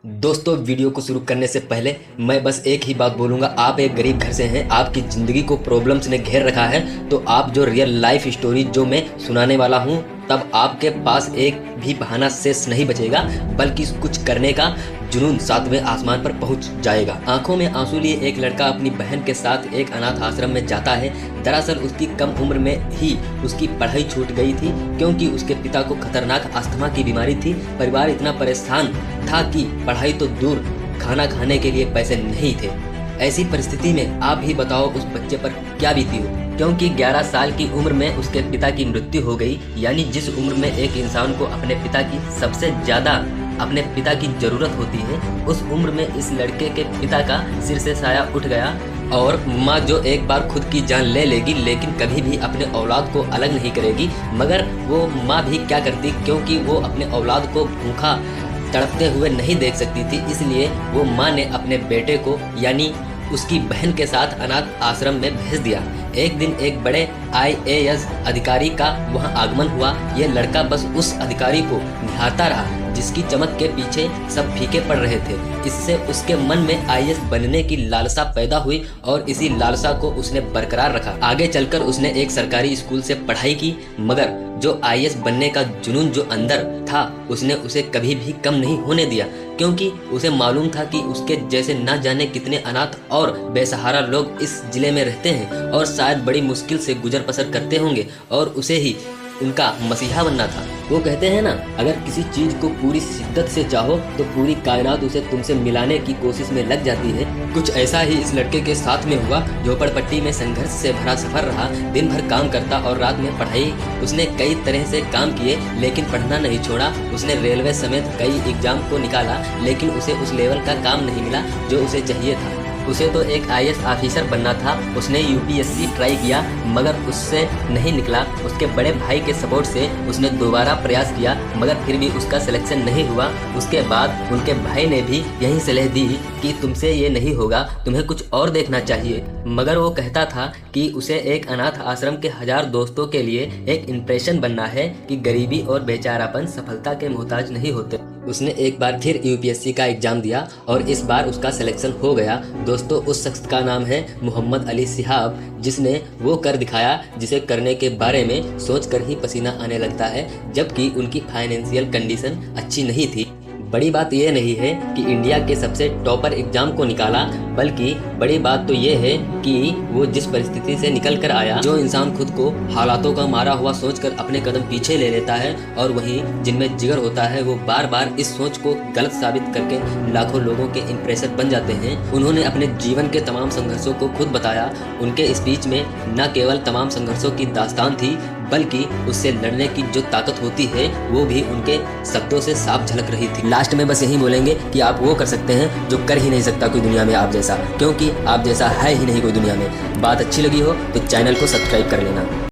दोस्तों, वीडियो को शुरू करने से पहले मैं बस एक ही बात बोलूँगा। आप एक गरीब घर से हैं, आपकी ज़िंदगी को प्रॉब्लम्स ने घेर रखा है, तो आप जो रियल लाइफ स्टोरी जो मैं सुनाने वाला हूँ, तब आपके पास एक भी बहाना शेष नहीं बचेगा, बल्कि कुछ करने का जुनून सातवें आसमान पर पहुंच जाएगा। आंखों में आंसू लिए एक लड़का अपनी बहन के साथ एक अनाथ आश्रम में जाता है। दरअसल उसकी कम उम्र में ही उसकी पढ़ाई छूट गई थी, क्योंकि उसके पिता को खतरनाक अस्थमा की बीमारी थी। परिवार इतना परेशान था कि पढ़ाई तो दूर, खाना खाने के लिए पैसे नहीं थे। ऐसी परिस्थिति में आप ही बताओ उस बच्चे पर क्या बीती हो, क्योंकि 11 साल की उम्र में उसके पिता की मृत्यु हो गई। यानी जिस उम्र में एक इंसान को अपने पिता की सबसे ज़्यादा अपने पिता की ज़रूरत होती है, उस उम्र में इस लड़के के पिता का सिर से साया उठ गया। और माँ जो एक बार खुद की जान ले लेगी, लेकिन कभी भी अपने औलाद को अलग नहीं करेगी। मगर वो माँ भी क्या करती, क्योंकि वो अपने औलाद को भूखा तड़पते हुए नहीं देख सकती थी, इसलिए वो माँ ने अपने बेटे को यानी उसकी बहन के साथ अनाथ आश्रम में भेज दिया। एक दिन एक बड़े IAS अधिकारी का वहां आगमन हुआ। यह लड़का बस उस अधिकारी को निहारता रहा, जिसकी चमक के पीछे सब फीके पड़ रहे थे। इससे उसके मन में IAS बनने की लालसा पैदा हुई और इसी लालसा को उसने बरकरार रखा। आगे चलकर उसने एक सरकारी स्कूल से पढ़ाई की, मगर जो IAS बनने का जुनून जो अंदर था, उसने उसे कभी भी कम नहीं होने दिया, क्योंकि उसे मालूम था कि उसके जैसे न जाने कितने अनाथ और बेसहारा लोग इस जिले में रहते हैं और शायद बड़ी मुश्किल से गुजर बसर करते होंगे, और उसे ही उनका मसीहा बनना था। वो कहते हैं ना, अगर किसी चीज को पूरी शिद्दत से चाहो तो पूरी कायनात उसे तुमसे मिलाने की कोशिश में लग जाती है। कुछ ऐसा ही इस लड़के के साथ में हुआ। झोपड़पट्टी में संघर्ष से भरा सफर रहा। दिन भर काम करता और रात में पढ़ाई। उसने कई तरह से काम किए, लेकिन पढ़ना नहीं छोड़ा। उसने रेलवे समेत कई एग्जाम को निकाला, लेकिन उसे उस लेवल का काम नहीं मिला जो उसे चाहिए था। उसे तो एक IAS ऑफिसर बनना था। उसने UPSC ट्राई किया, मगर उससे नहीं निकला। उसके बड़े भाई के सपोर्ट से उसने दोबारा प्रयास किया, मगर फिर भी उसका सिलेक्शन नहीं हुआ। उसके बाद उनके भाई ने भी यही सलाह दी कि तुमसे ये नहीं होगा, तुम्हें कुछ और देखना चाहिए। मगर वो कहता था कि उसे एक अनाथ आश्रम के 1000 दोस्तों के लिए एक इम्प्रेशन बनना है कि गरीबी और बेचारापन सफलता के मोहताज नहीं होते। उसने एक बार फिर UPSC का एग्जाम दिया और इस बार उसका सिलेक्शन हो गया। दोस्तों, उस शख्स का नाम है मोहम्मद अली सिहाब, जिसने वो कर दिखाया जिसे करने के बारे में सोचकर ही पसीना आने लगता है, जबकि उनकी फाइनेंशियल कंडीशन अच्छी नहीं थी। बड़ी बात यह नहीं है कि इंडिया के सबसे टॉपर एग्जाम को निकाला, बल्कि बड़ी बात तो यह है कि वो जिस परिस्थिति से निकल कर आया। जो इंसान खुद को हालातों का मारा हुआ सोचकर अपने कदम पीछे ले लेता है, और वहीं जिनमें जिगर होता है, वो बार बार इस सोच को गलत साबित करके लाखों लोगों के इंप्रेसर बन जाते हैं। उन्होंने अपने जीवन के तमाम संघर्षों को खुद बताया। उनके स्पीच में न केवल तमाम संघर्षों की दास्तान थी, बल्कि उससे लड़ने की जो ताकत होती है, वो भी उनके शब्दों से साफ झलक रही थी। लास्ट में बस यही बोलेंगे कि आप वो कर सकते हैं जो कर ही नहीं सकता कोई दुनिया में आप जैसा, क्योंकि आप जैसा है ही नहीं कोई दुनिया में। बात अच्छी लगी हो तो चैनल को सब्सक्राइब कर लेना।